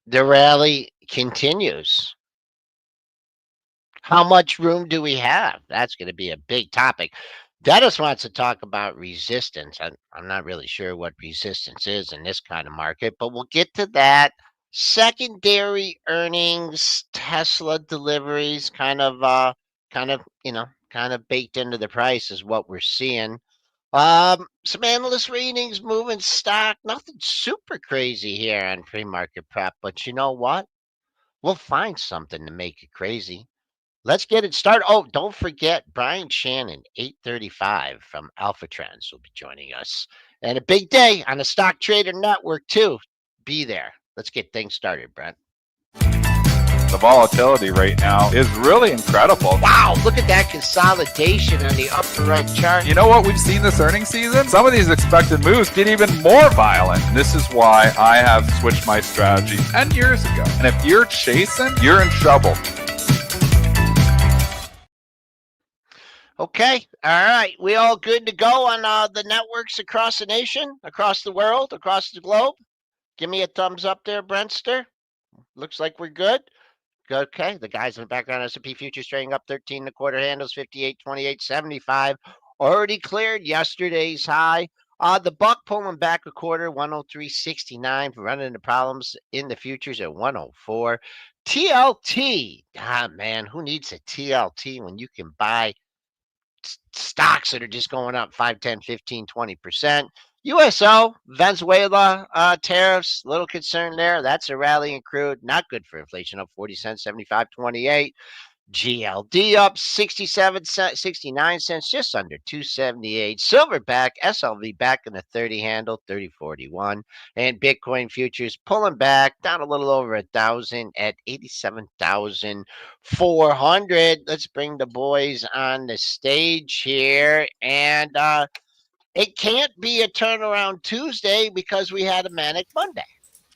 The rally continues. How much room do we have? That's going to be a big topic. Dennis wants to talk about resistance. I'm not really sure what resistance is in this kind of market, but we'll get to that. Secondary earnings, Tesla deliveries, kind of baked into the price is what we're seeing. Some analyst readings moving stock. Nothing super crazy here on pre-market prep, but you know what? We'll find something to make it crazy. Let's get it started. Oh, don't forget Brian Shannon, 8:35 from AlphaTrends will be joining us. And a big day on the Stock Trader Network too. Be there. Let's get things started, Brent. The volatility right now is really incredible. Wow, look at that consolidation on the upper right chart. You know what we've seen this earnings season? Some of these expected moves get even more violent. This is why I have switched my strategy 10 years ago. And if you're chasing, you're in trouble. Okay, all right. We all good to go on the networks across the nation, across the world, across the globe? Give me a thumbs up there, Brentster. Looks like we're good. Okay, the guys in the background, S&P futures trading up 13 and a quarter handles, 58.2875. Already cleared yesterday's high. The buck pulling back a quarter, 103.69 for running into problems in the futures at 104. TLT. Ah, man, who needs a TLT when you can buy stocks that are just going up 5, 10, 15, 20%. USO, Venezuela tariffs, little concern there. That's a rally in crude. Not good for inflation, up 40 cents, 75.28. GLD up 67 cents, 69 cents, just under 278. Silverback, SLV back in the 30 handle, 30.41. And Bitcoin futures pulling back down a little over 1,000 at 87,400. Let's bring the boys on the stage here. And it can't be a turnaround Tuesday because we had a manic Monday.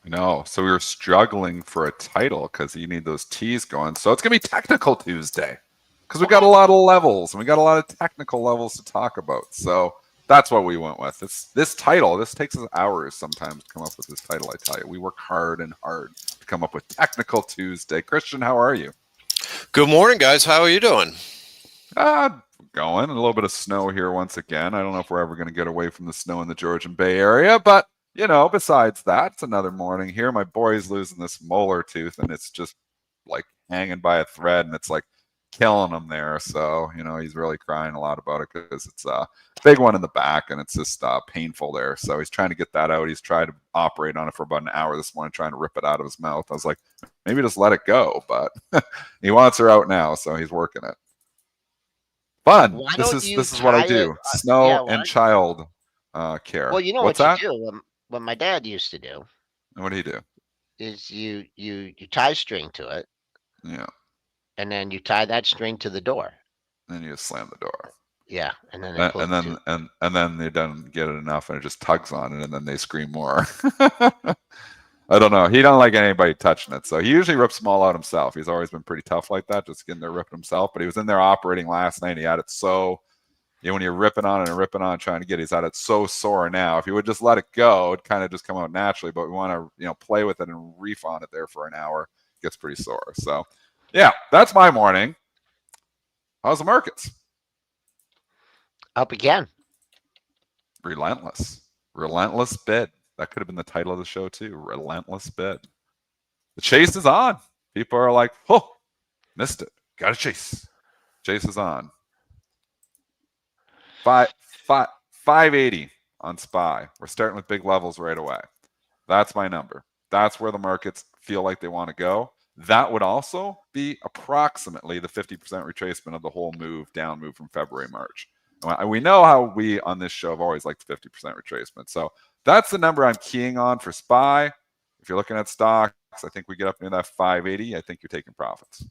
No, so we were struggling for a title because you need those T's going. So it's going to be Technical Tuesday because we got a lot of levels and we got a lot of technical levels to talk about. So that's what we went with. This title, this takes us hours sometimes to come up with this title, I tell you. We work hard and hard to come up with Technical Tuesday. Christian, how are you? Good morning, guys. How are you doing? Going. A little bit of snow here once again. I don't know if we're ever going to get away from the snow in the Georgian Bay Area, but you know, besides that, it's another morning here. My boy's losing this molar tooth, and it's just like hanging by a thread, and it's like killing him there. So, you know, he's really crying a lot about it because it's a big one in the back, and it's just painful there. So he's trying to get that out. He's tried to operate on it for about an hour this morning, trying to rip it out of his mouth. I was like, maybe just let it go, but he wants her out now, so he's working it. Fun. This is what I do. Snow and child care. Well, you know What's what that? you do. What my dad used to do. What do you do? Is you tie string to it. Yeah. And then you tie that string to the door. And you just slam the door. Yeah, and then and then they don't get it enough, and it just tugs on it, and then they scream more. I don't know. He don't like anybody touching it, so he usually rips them all out himself. He's always been pretty tough like that, just getting there ripping himself. But he was in there operating last night. He had it so. You know, when you're ripping on trying to get it, he's at it so sore now. If you would just let it go, it'd kind of just come out naturally. But we want to, you know, play with it and reef on it there for an hour. It gets pretty sore. So, yeah, that's my morning. How's the markets? Up again. Relentless bid. That could have been the title of the show too. Relentless bid. The chase is on. People are like, oh, missed it. Got to chase. Chase is on. 580 on SPY. We're starting with big levels right away. That's my number. That's where the markets feel like they want to go. That would also be approximately the 50% retracement of the whole down move from February, March. And we know how we on this show have always liked 50% retracement. So that's the number I'm keying on for SPY. If you're looking at stocks, I think we get up into that 580. I think you're taking profits.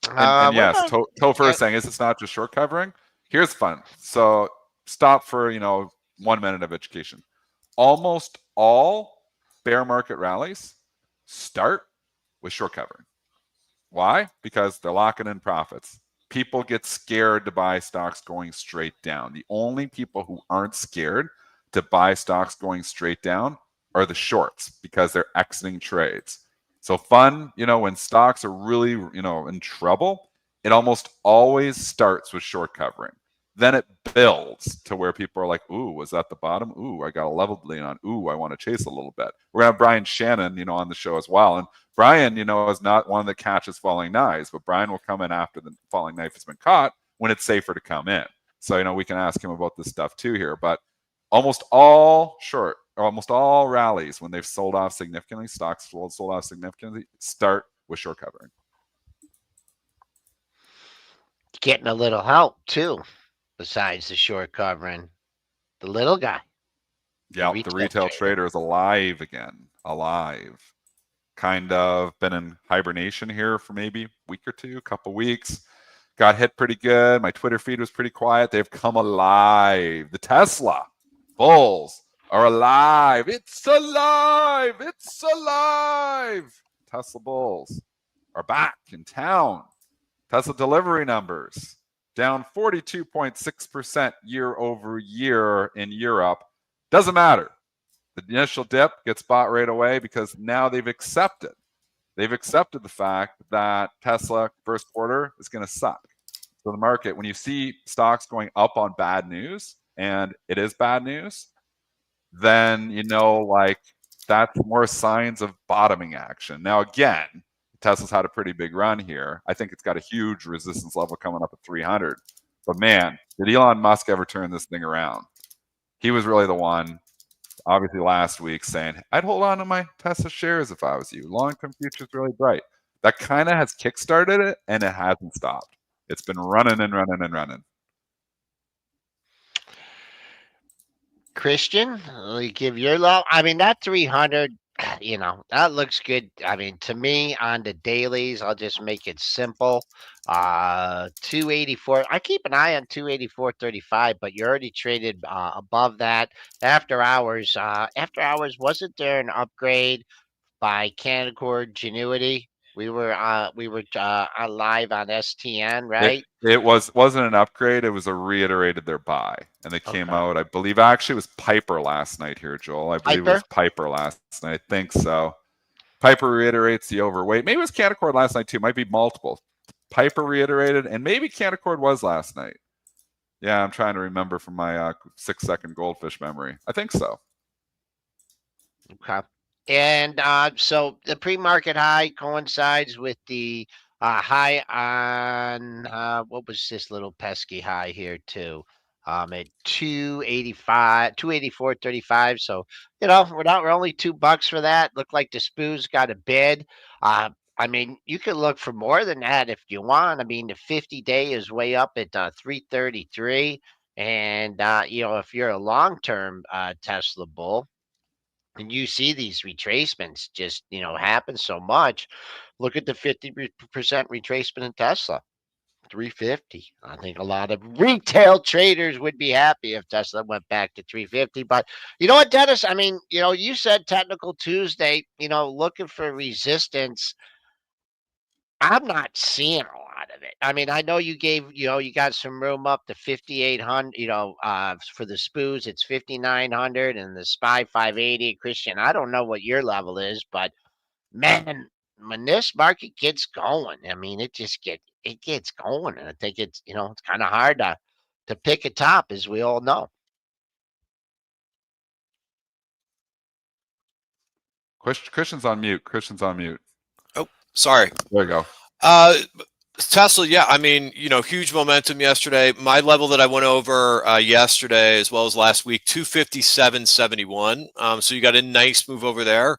And yes, Topher is saying, is it's not just short covering? Here's fun. So stop for, 1 minute of education. Almost all bear market rallies start with short covering. Why? Because they're locking in profits. People get scared to buy stocks going straight down. The only people who aren't scared to buy stocks going straight down are the shorts because they're exiting trades. So fun, when stocks are really, in trouble, it almost always starts with short covering. Then it builds to where people are like, ooh, was that the bottom? Ooh, I got a level to lean on. Ooh, I want to chase a little bit. We're going to have Brian Shannon, on the show as well. And Brian, is not one that catches falling knives, but Brian will come in after the falling knife has been caught when it's safer to come in. So, we can ask him about this stuff too here. But almost all rallies when they've sold off significantly, stocks sold off significantly, start with short covering. Getting a little help too, besides the short covering. The little guy. Yeah, the retail trader is alive again. Alive. Kind of been in hibernation here for maybe a week or two, couple weeks. Got hit pretty good. My Twitter feed was pretty quiet. They've come alive. The Tesla bulls are alive. It's alive. It's alive. Tesla bulls are back in town. Tesla delivery numbers down 42.6% year over year in Europe. Doesn't matter. The initial dip gets bought right away because now they've accepted the fact that Tesla first quarter is going to suck. So the market, when you see stocks going up on bad news, and it is bad news, then that's more signs of bottoming action. Now again, Tesla's had a pretty big run here. I think it's got a huge resistance level coming up at 300. But man, did Elon Musk ever turn this thing around? He was really the one, obviously last week, saying, I'd hold on to my Tesla shares if I was you. Long-term future is really bright. That kind of has kickstarted it, and it hasn't stopped. It's been running and running and running. Christian, give your love. I mean, that 300, that looks good. I mean, to me, on the dailies, I'll just make it simple. 284. I keep an eye on 284.35, but you already traded above that. After hours, wasn't there an upgrade by Canaccord Genuity? We were live on STN, right? It wasn't an upgrade. It was a reiterated their buy, and they came out. I believe actually it was Piper last night here, Joel. I believe it was Piper last night. I think so. Piper reiterates the overweight. Maybe it was Canaccord last night too. Might be multiple. Piper reiterated, and maybe Canaccord was last night. Yeah, I'm trying to remember from my 6-second goldfish memory. I think so. Okay. And so the pre-market high coincides with the high on what was this little pesky high here too? At 285, 284.35. So we're only $2 for that. Looked like the spoos got a bid. I mean, you could look for more than that if you want. I mean, the 50-day is way up at 333, and if you're a long-term Tesla bull, and you see these retracements just happen so much. Look at the 50% retracement in Tesla, 350. I think a lot of retail traders would be happy if Tesla went back to 350. But you know what, Dennis? I mean, you said Technical Tuesday, looking for resistance. I'm not seeing a lot of it. I mean, I know you got some room up to 5,800, for the spoos, it's 5,900, and the SPY 580. Christian, I don't know what your level is, but man, when this market gets going, I mean, it gets going. And I think it's kind of hard to pick a top, as we all know. Christian's on mute. Oh, sorry. There you go. Tesla, yeah, I mean, huge momentum yesterday. My level that I went over yesterday as well as last week, 257.71. So you got a nice move over there,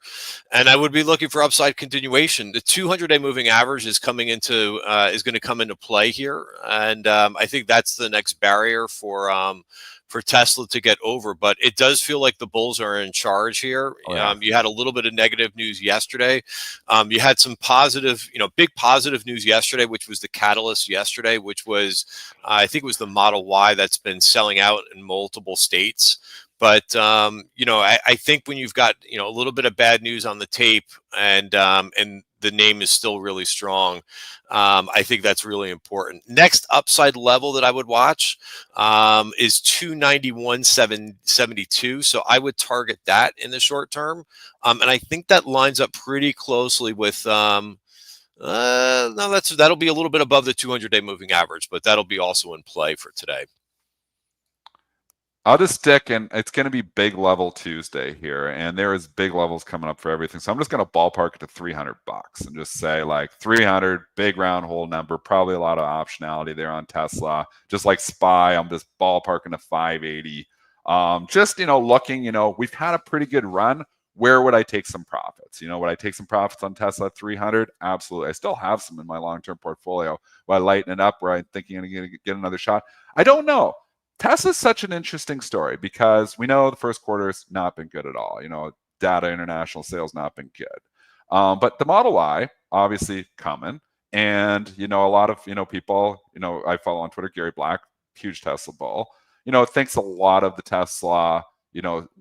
and I would be looking for upside continuation. The 200-day moving average is going to come into play here, and I think that's the next barrier for Tesla to get over. But it does feel like the bulls are in charge here. Oh, yeah. You had a little bit of negative news yesterday. You had some positive, big positive news yesterday, which was the catalyst yesterday, which was, I think it was the Model Y that's been selling out in multiple states. But I think when you've got a little bit of bad news on the tape, and the name is still really strong, I think that's really important. Next upside level that I would watch is 291.72. So I would target that in the short term, and I think that lines up pretty closely with. No, that'll be a little bit above the 200-day moving average, but that'll be also in play for today. I'll just stick, and it's going to be big level Tuesday here, and there is big levels coming up for everything. So I'm just going to ballpark it to $300 and just say like 300, big round hole number, probably a lot of optionality there on Tesla. Just like SPY, I'm just ballparking to 580. Just, looking, we've had a pretty good run. Where would I take some profits? Would I take some profits on Tesla at 300? Absolutely. I still have some in my long-term portfolio. Will I lighten it up where I'm thinking I'm going to get another shot? I don't know. Tesla's such an interesting story because we know the first quarter's not been good at all. Data international sales not been good. But the Model Y obviously coming, and a lot of people I follow on Twitter, Gary Black, huge Tesla bull. Thinks a lot of the Tesla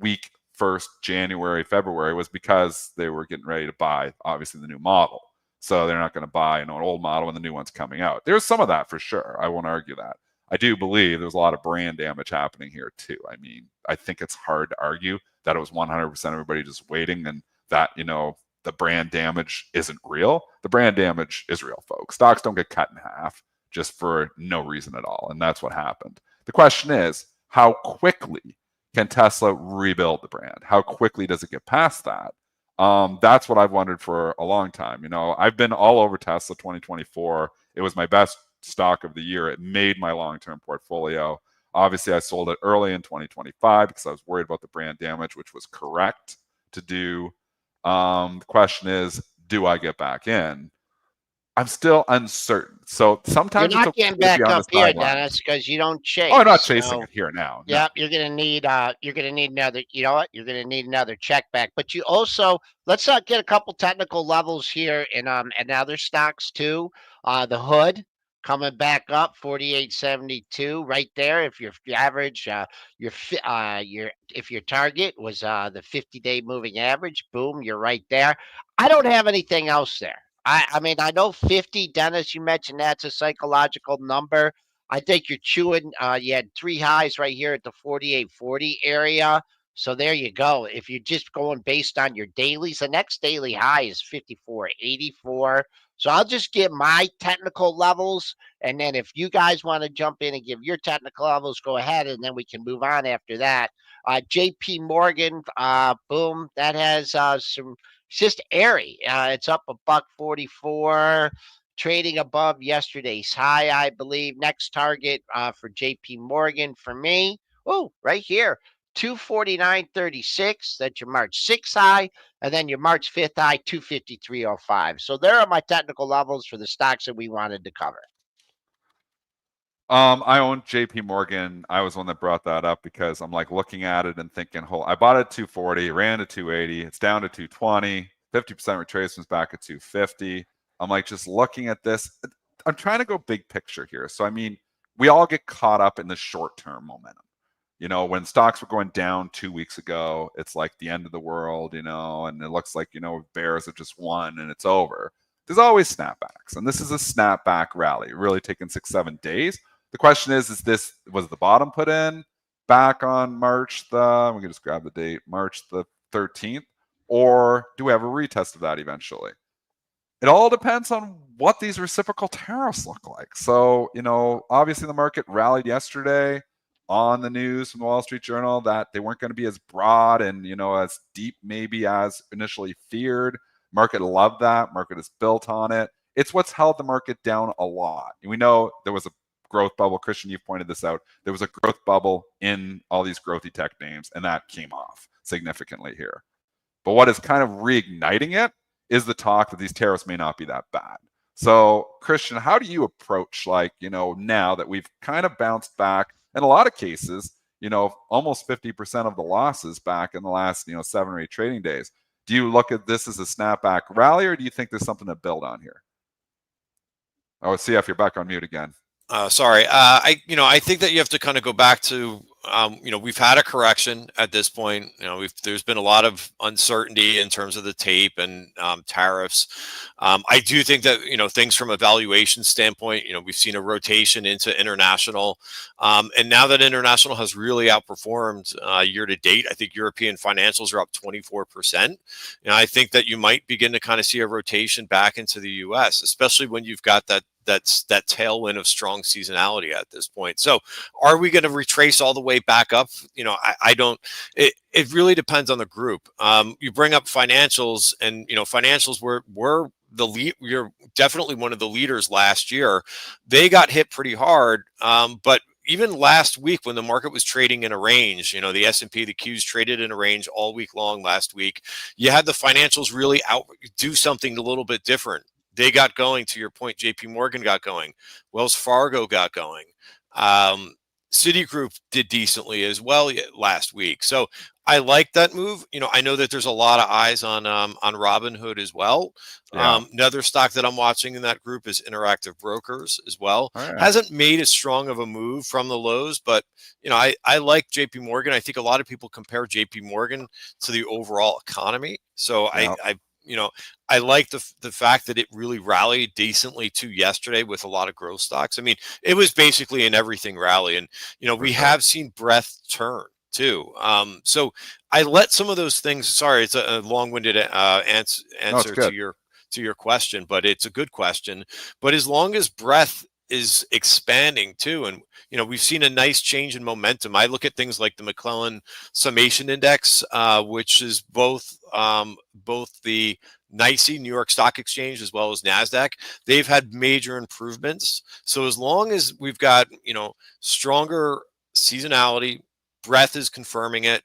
week 1st January, February was because they were getting ready to buy obviously the new model. So they're not going to buy an old model when the new one's coming out. There's some of that for sure. I won't argue that. I do believe there's a lot of brand damage happening here too. I mean, I think it's hard to argue that it was 100% everybody just waiting and that, the brand damage isn't real. The brand damage is real, folks. Stocks don't get cut in half just for no reason at all. And that's what happened. The question is, how quickly can Tesla rebuild the brand? How quickly does it get past that? That's what I've wondered for a long time. I've been all over Tesla 2024. It was my best stock of the year. It made my long-term portfolio. Obviously, I sold it early in 2025 because I was worried about the brand damage, which was correct to do. The question is, do I get back in? I'm still uncertain. So sometimes You're not it's okay getting to back be on up the here, sidelines. Dennis, because you don't chase. Oh, I'm not chasing it here now. No. Yep, you're gonna need another. You know what? You're gonna need another check back. But you also let's get a couple technical levels here and other stocks too. The hood coming back up 48.72 right there. If your average, if your target was the 50-day moving average, boom, you're right there. I don't have anything else there. I mean, I know 50, Dennis, you mentioned that's a psychological number. I think you're chewing. You had 3 highs right here at the 48.40 area. So there you go. If you're just going based on your dailies, the next daily high is 54.84. So I'll just give my technical levels. And then if you guys want to jump in and give your technical levels, go ahead. And then we can move on after that. JP Morgan, boom, that has some. It's just airy. It's up $1.44, trading above yesterday's high, I believe. Next target for JP Morgan for me. Oh, right here. 249.36. That's your March 6th high. And then your March 5th high, 253.05. So there are my technical levels for the stocks that we wanted to cover. I own JP Morgan. I was one that brought that up because I'm like looking at it and thinking, I bought it at 240, ran to 280, it's down to 220, 50% retracements back at 250. I'm like just looking at this. I'm trying to go big picture here. So I mean, we all get caught up in the short-term momentum. When stocks were going down 2 weeks ago, it's like the end of the world, and it looks like, bears have just won and it's over. There's always snapbacks, and this is a snapback rally, really taking 6-7 days. The question is was the bottom put in back on March we can just grab the date, March the 13th, or do we have a retest of that eventually? It all depends on what these reciprocal tariffs look like. So, obviously the market rallied yesterday on the news from the Wall Street Journal that they weren't going to be as broad and, as deep maybe as initially feared. Market loved that. Market is built on it. It's what's held the market down a lot. And we know there was a growth bubble. Christian, you've pointed this out. There was a growth bubble in all these growthy tech names, and that came off significantly here. But what is kind of reigniting it is the talk that these tariffs may not be that bad. So, Christian, how do you approach, now that we've kind of bounced back in a lot of cases, almost 50% of the losses back in the last, 7 or 8 trading days? Do you look at this as a snapback rally, or do you think there's something to build on here? Oh, CF, you're back on mute again. Sorry. I think that you have to kind of go back to we've had a correction at this point. There's been a lot of uncertainty in terms of the tape and tariffs. I do think that, things from a valuation standpoint, we've seen a rotation into international. And now that international has really outperformed year to date, I think European financials are up 24%. I think that you might begin to kind of see a rotation back into the US, especially when you've got that tailwind of strong seasonality at this point. So are we going to retrace all the way back up? I don't, it really depends on the group. You bring up financials, and, financials were the lead. You're definitely one of the leaders last year. They got hit pretty hard. But even last week, when the market was trading in a range, the S&P, the Qs traded in a range all week long last week. You had the financials really do something a little bit different. They got going. To your point, JP Morgan got going. Wells Fargo got going. Citigroup did decently as well last week. So I like that move. I know that there's a lot of eyes on Robinhood as well. Yeah. Another stock that I'm watching in that group is Interactive Brokers as well. All right. Hasn't made as strong of a move from the lows, but I like JP Morgan. I think a lot of people compare JP Morgan to the overall economy. So Yeah. I like the fact that it really rallied decently too yesterday with a lot of growth stocks. I mean, it was basically an everything rally, and we have seen breadth turn too. So I let some of those things. Sorry, it's a long-winded answer to your question, but it's a good question. But as long as breadth is expanding too, and we've seen a nice change in momentum. I look at things like the McClellan Summation Index, which is both the NYSE, New York Stock Exchange, as well as NASDAQ. They've had major improvements. So as long as we've got, stronger seasonality, breadth is confirming it.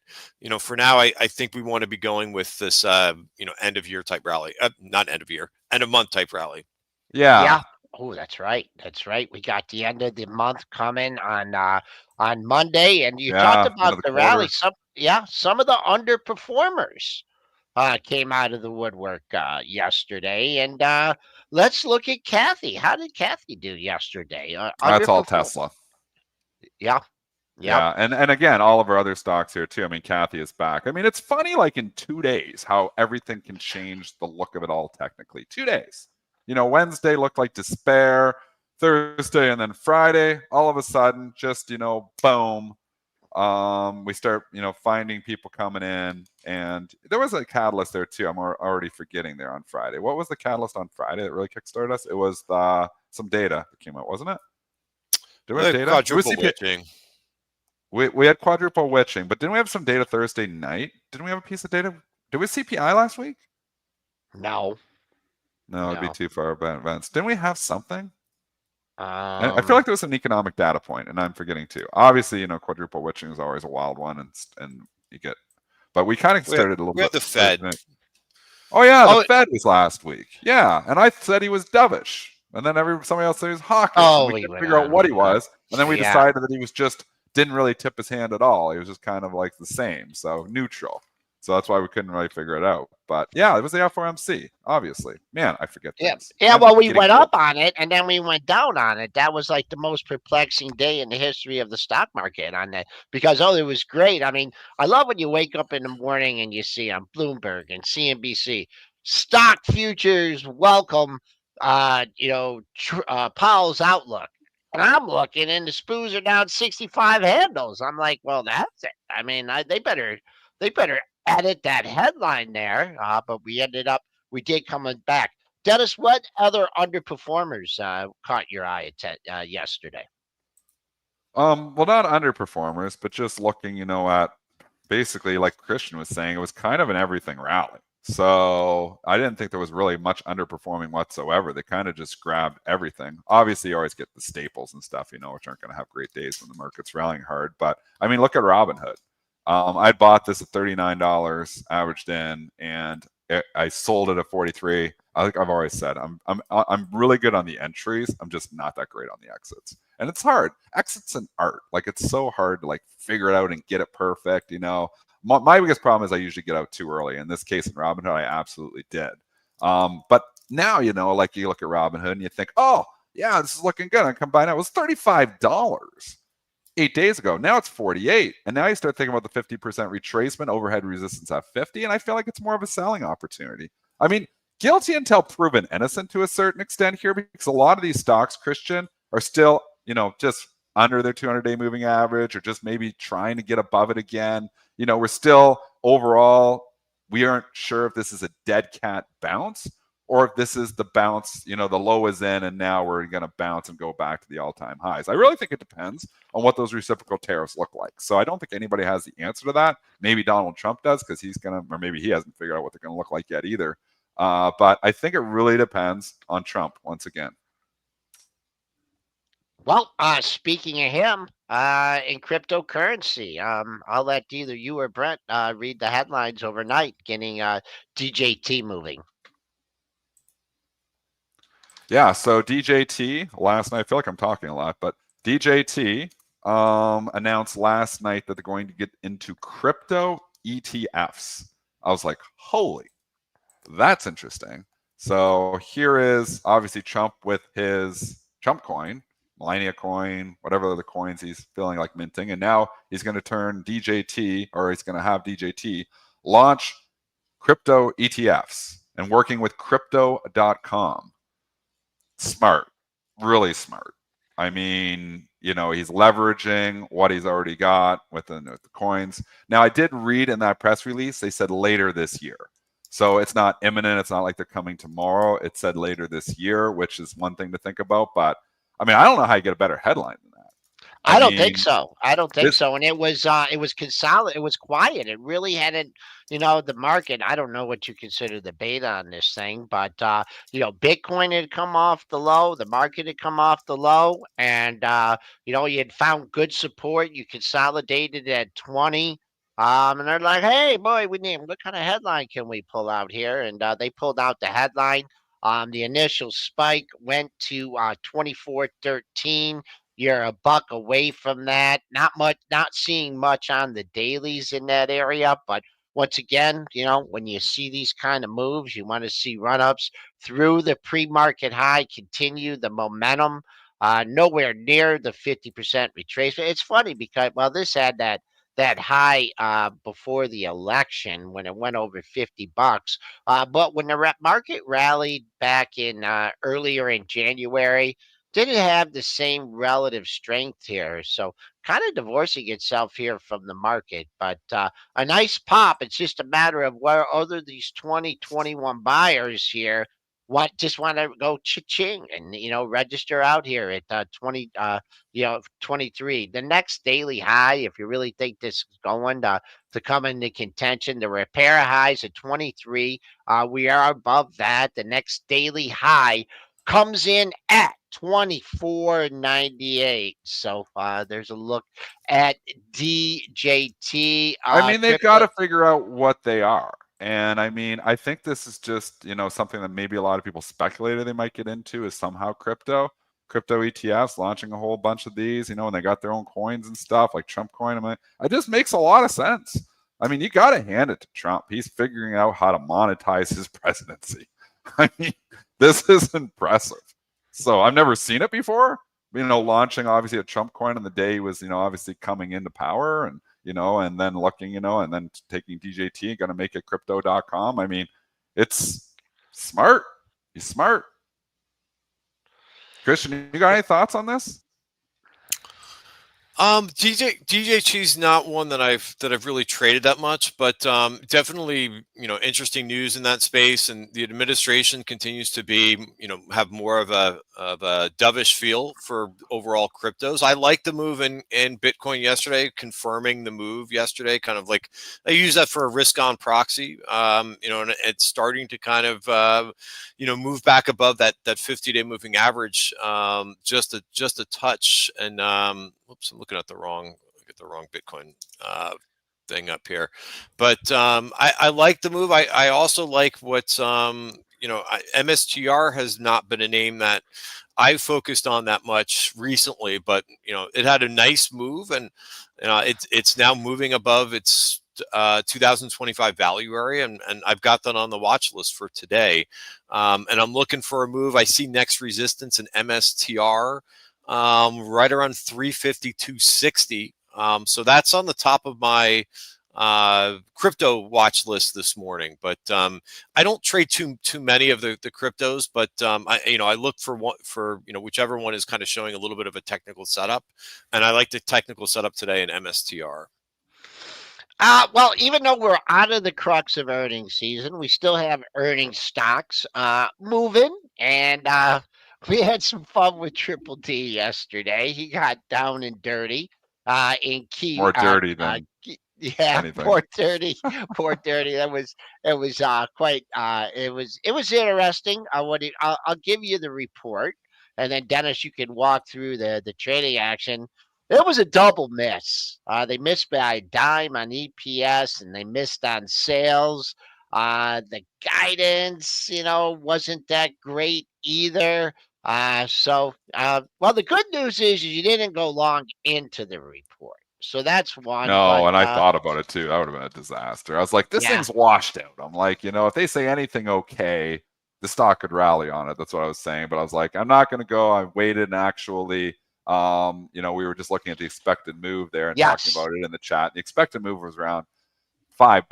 For now, I think we want to be going with this, end of year type rally, not end of year, end of month type rally. Yeah. Oh, that's right. That's right. We got the end of the month coming on Monday, and you talked about the rally. Some of the underperformers came out of the woodwork yesterday, and let's look at Kathy. How did Kathy do yesterday? That's all Tesla. Yeah. Yeah. And again, all of our other stocks here too. I mean, Kathy is back. I mean, it's funny, like in 2 days, how everything can change the look of it all technically. 2 days. Wednesday looked like despair, Thursday, and then Friday, all of a sudden, just, boom. We start, finding people coming in, and there was a catalyst there too. I'm already forgetting there on Friday. What was the catalyst on Friday that really kickstarted us? It was some data that came out, wasn't it? Did we have data? Quadruple witching. We had quadruple witching, but didn't we have some data Thursday night? Didn't we have a piece of data? Did we CPI last week? No, it'd be too far advanced. Didn't we have something? I feel Um, like there was an economic data point, and I'm forgetting too. Obviously, quadruple witching is always a wild one, and you get. But we kind of started a little bit. We had the Fed. Oh yeah, the Fed was last week. Yeah, and I said he was dovish, and then somebody else said he was hawkish. And we couldn't figure out what he was, and then we decided that he was didn't really tip his hand at all. He was just kind of like the same, so neutral. So that's why we couldn't really figure it out. But yeah, it was the FOMC, obviously. Man, I forget things. Yeah, well, we went up on it, and then we went down on it. That was like the most perplexing day in the history of the stock market on that, because, it was great. I mean, I love when you wake up in the morning and you see on Bloomberg and CNBC, stock futures welcome, Powell's outlook. And I'm looking, and the SPOOs are down 65 handles. I'm like, well, that's it. I mean, they better edit that headline there. But we did coming back. Dennis, what other underperformers caught your eye yesterday? Well, not underperformers, but just looking, at basically, like Christian was saying, it was kind of an everything rally. So I didn't think there was really much underperforming whatsoever. They kind of just grabbed everything. Obviously, you always get the staples and stuff, which aren't going to have great days when the market's rallying hard. But I mean, look at Robinhood. I bought this at $39, averaged in, and I sold it at 43. I think I've always said I'm really good on the entries. I'm just not that great on the exits, and it's hard. Exits an art. Like, it's so hard to figure it out and get it perfect. My biggest problem is I usually get out too early. In this case, in Robinhood, I absolutely did. But now, you look at Robinhood and you think, oh, yeah, this is looking good. I come by now, it was $35. 8 days ago. Now it's 48. And now you start thinking about the 50% retracement, overhead resistance at 50. And I feel like it's more of a selling opportunity. I mean, guilty until proven innocent to a certain extent here, because a lot of these stocks, Christian, are still, just under their 200-day moving average, or just maybe trying to get above it again. We're still overall, we aren't sure if this is a dead cat bounce, or if this is the bounce, the low is in and now we're going to bounce and go back to the all-time highs. I really think it depends on what those reciprocal tariffs look like. So I don't think anybody has the answer to that. Maybe Donald Trump does, because he's going to, or maybe he hasn't figured out what they're going to look like yet either. But I think it really depends on Trump once again. Well, speaking of him, in cryptocurrency, I'll let either you or Brent read the headlines overnight, getting DJT moving. Yeah, so DJT last night, I feel like I'm talking a lot, but DJT announced last night that they're going to get into crypto ETFs. I was like, holy, that's interesting. So here is obviously Trump with his Trump coin, Millennia coin, whatever other coins he's feeling like minting. And now he's going to turn DJT, or he's going to have DJT launch crypto ETFs and working with crypto.com. Smart, really smart. I mean, he's leveraging what he's already got with the coins. Now, I did read in that press release, they said later this year. So it's not imminent. It's not like they're coming tomorrow. It said later this year, which is one thing to think about. But I mean, I don't know how you get a better headline than that. I don't think so. I don't think so. And it was consolidated. It was quiet. It really hadn't, the market. I don't know what you consider the beta on this thing, but Bitcoin had come off the low, the market had come off the low, and you had found good support. You consolidated at 20. And they're like, hey, boy, what kind of headline can we pull out here? And they pulled out the headline. The initial spike went to 24.13. You're a buck away from that. Not seeing much on the dailies in that area. But once again, when you see these kind of moves, you want to see run-ups through the pre-market high, continue the momentum, nowhere near the 50% retracement. It's funny because, this had that high before the election when it went over $50. But when the market rallied back in earlier in January, didn't have the same relative strength here. So kind of divorcing itself here from the market, but a nice pop. It's just a matter of where other these 2021 buyers here just want to go cha-ching and, register out here at 23. The next daily high, if you really think this is going to come into contention, the repair highs at 23. We are above that. The next daily high comes in at 24.98. So there's a look at DJT. I mean, they've got to figure out what they are. And I mean, I think this is just, something that maybe a lot of people speculated they might get into is somehow crypto ETFs, launching a whole bunch of these, and they got their own coins and stuff like Trump coin. I mean, it just makes a lot of sense. I mean, you got to hand it to Trump. He's figuring out how to monetize his presidency. I mean, this is impressive. So I've never seen it before, launching obviously a Trump coin on the day he was, obviously coming into power and, and then looking, and then taking DJT, going to make it crypto.com. I mean, it's smart. He's smart. Christian, you got any thoughts on this? DJT's not one that I've really traded that much, but definitely interesting news in that space, and the administration continues to be have more of a dovish feel for overall cryptos. I like the move in Bitcoin yesterday, confirming the move yesterday, kind of like I use that for a risk on proxy, and it's starting to kind of move back above that 50-day moving average, just a touch, and whoops, I'm looking at the wrong Bitcoin thing up here, but I like the move. I also like what MSTR has not been a name that I focused on that much recently, but it had a nice move, and it's now moving above its 2025 value area, and I've got that on the watch list for today, and I'm looking for a move. I see next resistance in MSTR right around 350, 260. So that's on the top of my crypto watch list this morning. But I don't trade too many of the cryptos, but I look for whichever one is kind of showing a little bit of a technical setup, and I like the technical setup today in MSTR. Well, even though we're out of the crux of earnings season, we still have earnings stocks moving, and we had some fun with Triple D yesterday. He got down and dirty in key. More dirty than Yeah, anything. poor dirty, poor dirty. It was quite. It was interesting. I'll give you the report, and then Dennis, you can walk through the trading action. It was a double miss. They missed by a dime on EPS, and they missed on sales. The guidance, wasn't that great either. Well, the good news is you didn't go long into the report, so that's one. But No, and I thought about it too. That would have been a disaster. I was like, this yeah, thing's washed out. I'm like, if they say anything okay, the stock could rally on it. That's what I was saying. But I was like, I'm not going to go. I waited and actually, we were just looking at the expected move there and talking yes, about it in the chat. The expected move was around $5.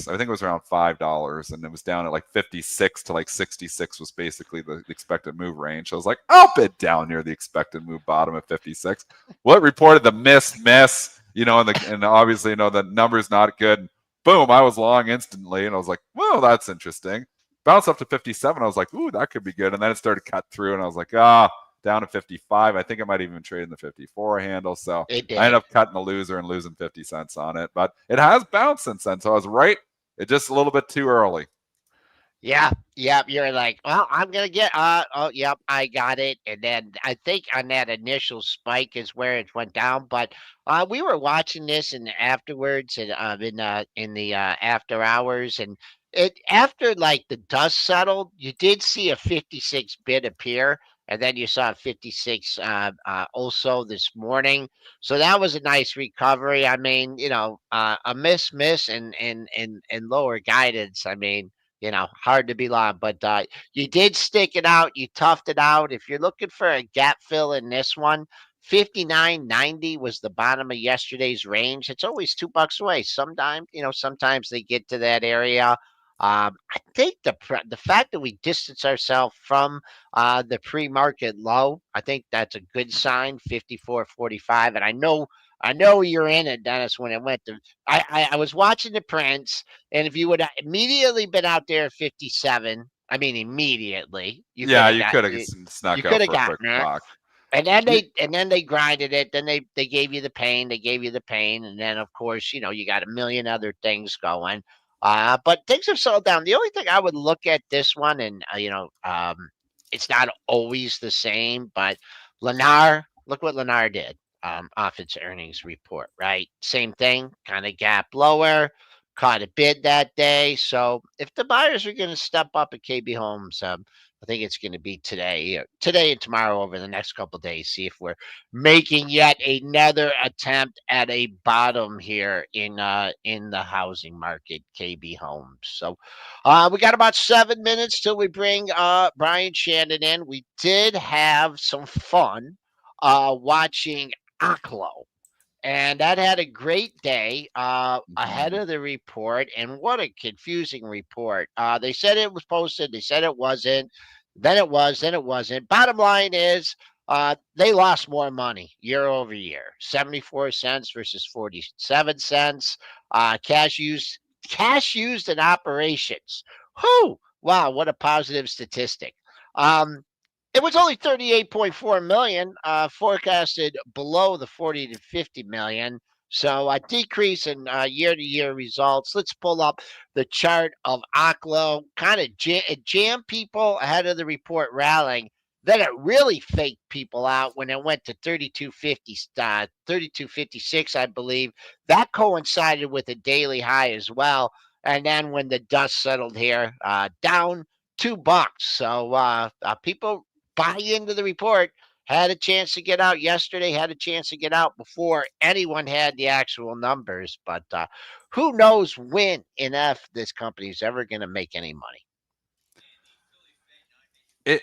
I think it was around $5, and it was down at like 56 to like 66 was basically the expected move range. So I was like, I'll bid down near the expected move bottom at 56. Well, it reported the miss, and obviously, the number's not good. Boom, I was long instantly, and I was like, well, that's interesting. Bounced up to 57. I was like, ooh, that could be good. And then it started to cut through, and I was like, down to 55. I think I might even trade in the 54 handle. So it I ended did. up cutting the loser and losing 50 cents on it. But it has bounced since then. So I was right. It's just a little bit too early. Yeah, yep. You're like, well, I'm gonna get. Oh, yep, I got it. And then I think on that initial spike is where it went down. But we were watching this and afterwards, and in the after hours, and it after like the dust settled, you did see a 56 bid appear, and then you saw a 56 also this morning. So that was a nice recovery. I mean, a miss, and lower guidance. I mean, hard to be long, but you did stick it out. You toughed it out. If you're looking for a gap fill in this one, 59.90 was the bottom of yesterday's range. It's always $2 away. Sometimes they get to that area. I think the fact that we distance ourselves from the pre-market low, I think that's a good sign. 54.45, and I know you're in it, Dennis. When it went to, I was watching the prints. And if you would have immediately been out there at 57, I mean immediately, you could Yeah, have you got could have you snuck could out have for a quick gotten it. buck. You, And then they grinded it. Then they gave you the pain. They gave you the pain. And then of course, you got a million other things going. But things have slowed down. The only thing I would look at this one, and it's not always the same, but Lennar, look what Lennar did off its earnings report, right? Same thing, kind of gap lower, caught a bid that day. So if the buyers are going to step up at KB Homes, I think it's going to be today and tomorrow over the next couple of days. See if we're making yet another attempt at a bottom here in the housing market, KB Homes. So we got about 7 minutes till we bring Brian Shannon in. We did have some fun watching Aklo. And that had a great day ahead of the report. And what a confusing report. They said it was posted. They said it wasn't. Then it was. Then it wasn't. Bottom line is they lost more money year over year. 74 cents versus 47 cents. Cash used in operations. Whew. Wow, what a positive statistic. Um, it was only 38.4 million, forecasted below the 40 to 50 million. So a decrease in year-to-year results. Let's pull up the chart of Aklo. Kind of jam people ahead of the report rallying. Then it really faked people out when it went to 32.50, 32.56, I believe. That coincided with a daily high as well. And then when the dust settled here, down $2. So people buy into the report. Had a chance to get out yesterday, had a chance to get out before anyone had the actual numbers. But who knows when and if this company is ever going to make any money. it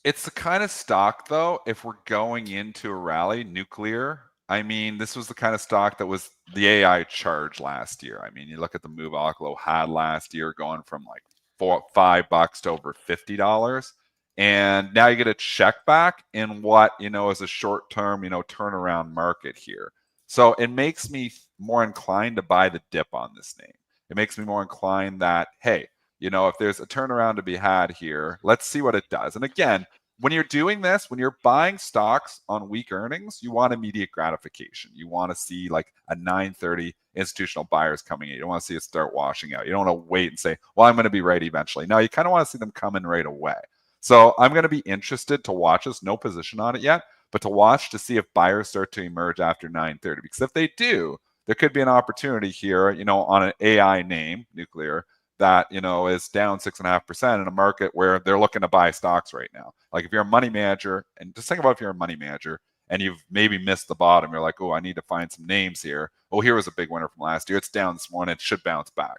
It's the kind of stock, though, if we're going into a rally, nuclear. I mean, this was the kind of stock that was the AI charge last year. I mean, you look at the move Oklo had last year, going from like $5 to over $50, and now you get a check back in what is a short-term turnaround market here. So it makes me more inclined to buy the dip on this name. It makes me more inclined that, hey, if there's a turnaround to be had here, let's see what it does. And again, when you're doing this, when you're buying stocks on weak earnings, you want immediate gratification. You want to see like a 9:30 institutional buyers coming in. You don't want to see it start washing out. You don't want to wait and say, well, I'm going to be right eventually. No, you kind of want to see them come in right away. So I'm going to be interested to watch this. No position on it yet, but to watch to see if buyers start to emerge after 9:30. Because if they do, there could be an opportunity here, on an AI name, nuclear, that is down 6.5% in a market where they're looking to buy stocks right now. Like if you're a money manager, and just think about if you're a money manager and you've maybe missed the bottom, you're like, oh, I need to find some names here. Oh, here was a big winner from last year. It's down this morning. It should bounce back.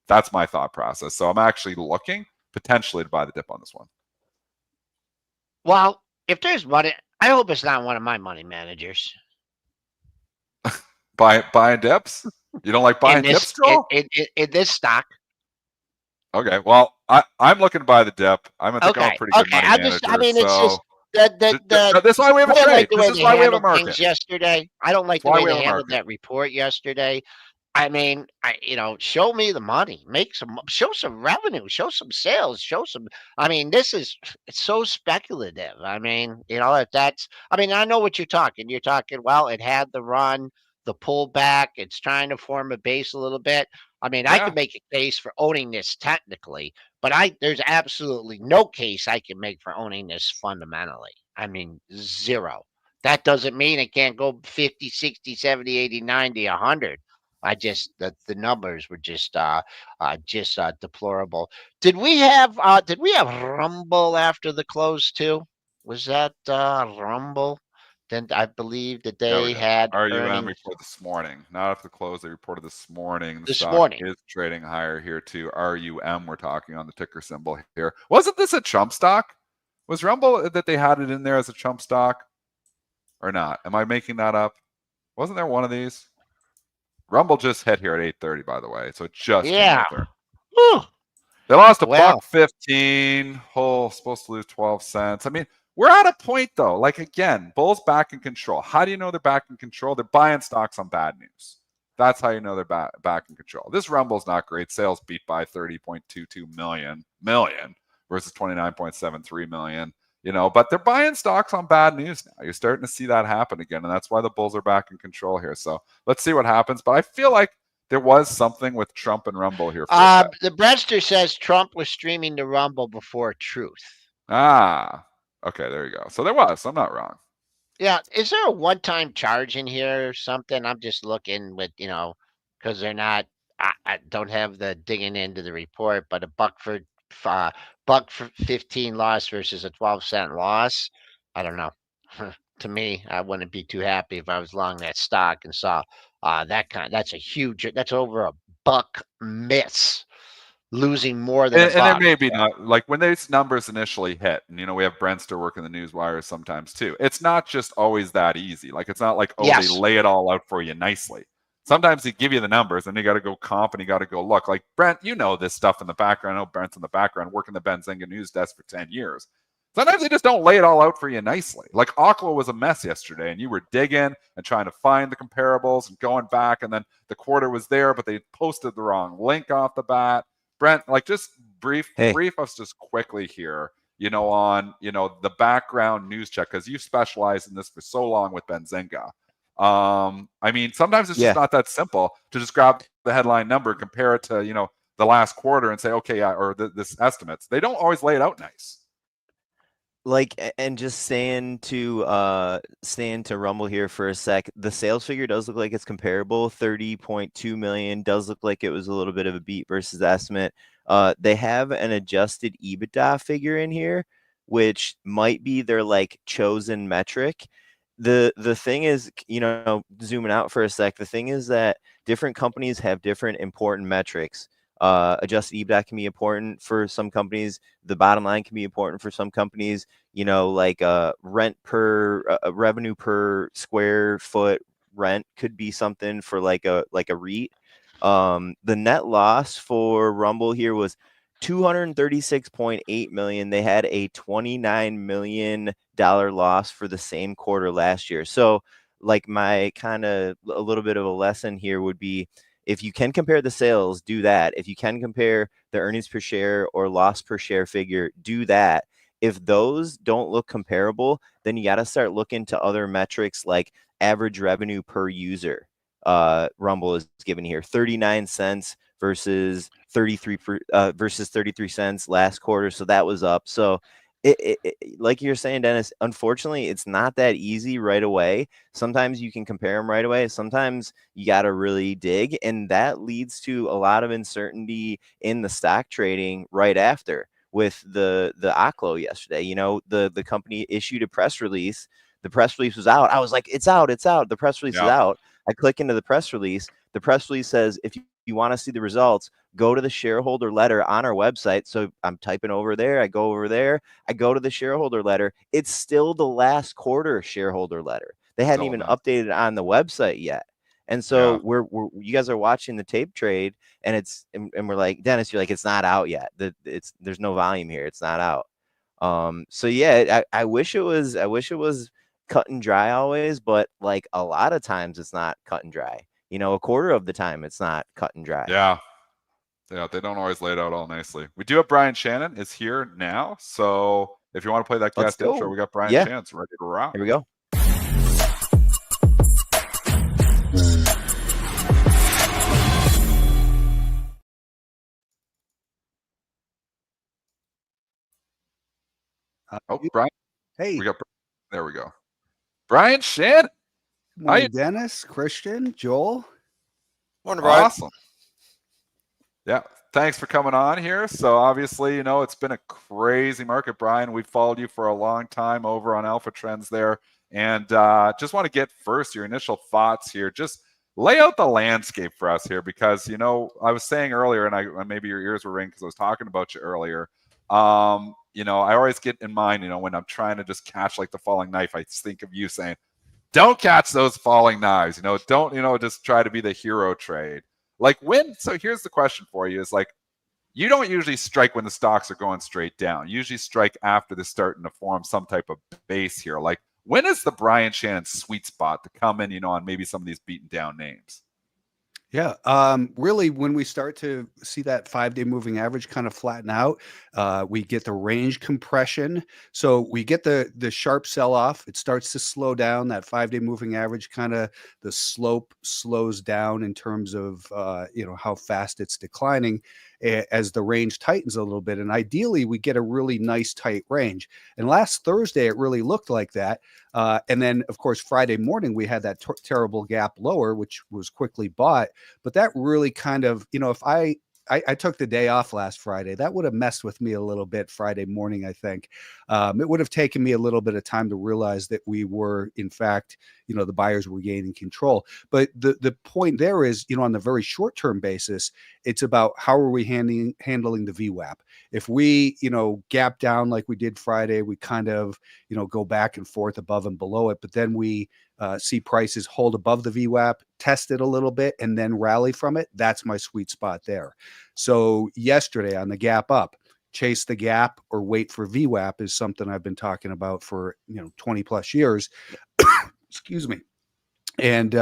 That's my thought process. So I'm actually looking potentially to buy the dip on this one. Well, if there's money, I hope it's not one of my money managers. Buying dips? You don't like buying dips, Joel? In this stock. Okay, well, I'm looking to buy the dip. I'm gonna think I'm a pretty good money manager. It's just this is why we have a trade. This is why we have a market. Yesterday, I don't like the way they handled that report yesterday. I mean, show me the money, show some revenue, show some sales, it's so speculative. If that's, I know what you're talking. You're talking, well, it had the run, the pullback, it's trying to form a base a little bit. I could make a case for owning this technically, but there's absolutely no case I can make for owning this fundamentally. Zero. That doesn't mean it can't go 50, 60, 70, 80, 90, 100. The numbers were just deplorable. Did we have Rumble after the close too? Was that Rumble? Then I believe that they had RUM earnings report this morning. Not after the close, they reported this morning. The this stock morning. is trading higher here too. RUM, we're talking on the ticker symbol here. Wasn't this a chump stock? Was Rumble that they had it in there as a chump stock or not? Am I making that up? Wasn't there one of these? Rumble just hit here at 8:30, by the way. So it just came out there. Whew. They lost $1.15. Oh, supposed to lose 12 cents. We're at a point though. Like again, bulls back in control. How do you know they're back in control? They're buying stocks on bad news. That's how you know they're back in control. This Rumble's not great. Sales beat by 30.22 million versus 29.73 million. But they're buying stocks on bad news now. You're starting to see that happen again, and that's why the bulls are back in control here. So let's see what happens. But I feel like there was something with Trump and Rumble here. The Brewster says Trump was streaming the Rumble before Truth. Okay, there you go. So there was. I'm not wrong. Yeah, is there a one-time charge in here or something? I'm just looking with because they're not. I don't have the digging into the report, but $1.15 loss versus a 12-cent loss. I don't know. To me, I wouldn't be too happy if I was long that stock and saw that's a huge. That's over a buck miss. Losing more than and there may be not like when these numbers initially hit, and we have Brentster working the news wires sometimes too. It's not just always that easy. Like it's not like they lay it all out for you nicely. Sometimes they give you the numbers and you got to go comp and you got to go look. Like Brent, this stuff in the background. I know Brent's in the background working the Benzinga news desk for 10 years. Sometimes they just don't lay it all out for you nicely. Like Oklo was a mess yesterday, and you were digging and trying to find the comparables and going back, and then the quarter was there, but they posted the wrong link off the bat. Brent, just brief us just quickly here, on, the background news check, because you specialize in this for so long with Benzinga. Sometimes it's just not that simple to just grab the headline number, compare it to, the last quarter and say, okay, or this estimates. They don't always lay it out nice. And just staying to Rumble here for a sec, the sales figure does look like it's comparable. 30.2 million does look like it was a little bit of a beat versus the estimate. They have an adjusted EBITDA figure in here, which might be their chosen metric. The thing is, zooming out for a sec, the thing is that different companies have different important metrics. Adjusted EBITDA can be important for some companies. The bottom line can be important for some companies. Like rent per revenue per square foot rent could be something for like a REIT. The net loss for Rumble here was $236.8 million. They had a $29 million loss for the same quarter last year. So like my kind of a little bit of a lesson here would be, if you can compare the sales, do that. If you can compare the earnings per share or loss per share figure, do that. If those don't look comparable, then you got to start looking to other metrics like average revenue per user. Rumble is given here 39 cents versus 33 cents last quarter. So that was up. So like you're saying, Dennis, unfortunately, it's not that easy right away. Sometimes you can compare them right away. Sometimes you got to really dig. And that leads to a lot of uncertainty in the stock trading right after. With the ACLO yesterday, the company issued a press release. The press release was out. I was like, it's out. The press release is out. I click into the press release. The press release says, if you want to see the results, go to the shareholder letter on our website. So I'm typing over there. I go over there. I go to the shareholder letter. It's still the last quarter shareholder letter. They hadn't even updated on the website yet. And so you guys are watching the tape trade, and we're like, Dennis, you're like, it's not out yet. There's no volume here. It's not out. So yeah, I wish it was cut and dry always, but like a lot of times it's not cut and dry. A quarter of the time it's not cut and dry. Yeah, they don't always lay it out all nicely. We do have Brian Shannon is here now, so if you want to play that guest intro, we got Brian Shannon ready to rock. Here we go. Brian. Hey. There we go. Brian Shannon. Morning, Dennis, Christian, Joel. Morning, Brian. Awesome. Yeah, thanks for coming on here. So obviously, it's been a crazy market, Brian. We've followed you for a long time over on AlphaTrends there. And just want to get first your initial thoughts here. Just lay out the landscape for us here because, I was saying earlier, and maybe your ears were ringing because I was talking about you earlier. I always get in mind, when I'm trying to just catch like the falling knife, I think of you saying, don't catch those falling knives, don't, just try to be the hero trade. So here's the question for you is you don't usually strike when the stocks are going straight down. You usually strike after they're starting to form some type of base here. When is the Brian Shannon sweet spot to come in, on maybe some of these beaten down names? Yeah, really, when we start to see that 5-day moving average kind of flatten out, we get the range compression. So we get the sharp sell off. It starts to slow down. That 5-day moving average kind of the slope slows down in terms of how fast it's declining as the range tightens a little bit. And ideally, we get a really nice tight range. And last Thursday, it really looked like that. And then, of course, Friday morning, we had that terrible gap lower, which was quickly bought. But that really kind of, if I took the day off last Friday, that would have messed with me a little bit Friday morning, I think. It would have taken me a little bit of time to realize that we were, in fact, the buyers were gaining control. But the point there is, on the very short-term basis, it's about how are we handling the VWAP. If we, gap down like we did Friday, we kind of, go back and forth above and below it, but then we see prices hold above the VWAP, test it a little bit, and then rally from it. That's my sweet spot there. So yesterday on the gap up, chase the gap or wait for VWAP is something I've been talking about for 20 plus years. Excuse me. And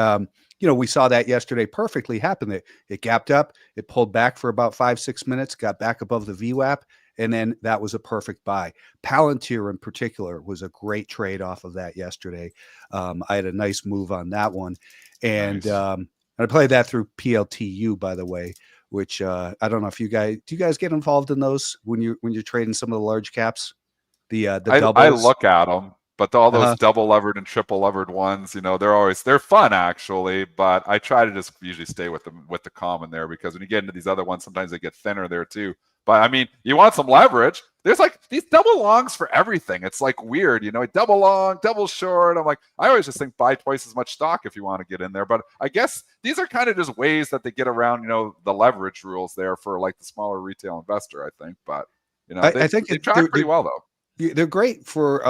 we saw that yesterday perfectly happen. It gapped up, it pulled back for about 5-6 minutes, got back above the VWAP, and then that was a perfect buy. Palantir in particular was a great trade off of that yesterday. I had a nice move on that one. And nice. I played that through PLTU, by the way, which I don't know if do you guys get involved in those when you're trading some of the large caps? The doubles? I look at them. But all those double levered and triple levered ones, they're fun actually. But I try to just usually stay with the common there because when you get into these other ones, sometimes they get thinner there too. But I mean, you want some leverage. There's like these double longs for everything. It's like weird, double long, double short. I'm like, I always just think buy twice as much stock if you want to get in there. But I guess these are kind of just ways that they get around, the leverage rules there for like the smaller retail investor, I think. But, I think they track pretty well though. They're great for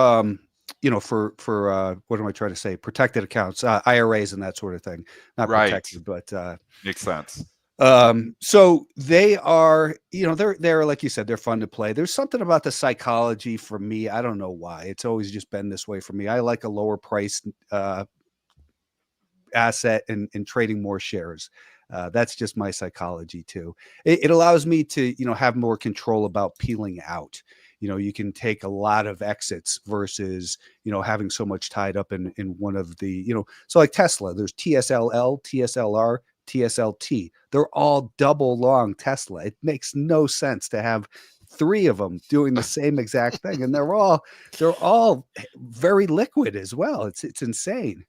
for what am I trying to say? Protected accounts, IRAs and that sort of thing. Not Right. protected, but Makes sense. so they are, they're like you said, they're fun to play. There's something about the psychology for me. I don't know why. It's always just been this way for me. I like a lower price asset and trading more shares. That's just my psychology too. It allows me to, have more control about peeling out. You can take a lot of exits versus, having so much tied up in one of the, so like Tesla, there's TSLL, TSLR, TSLT. They're all double long Tesla. It makes no sense to have three of them doing the same exact thing. And they're all very liquid as well. It's insane.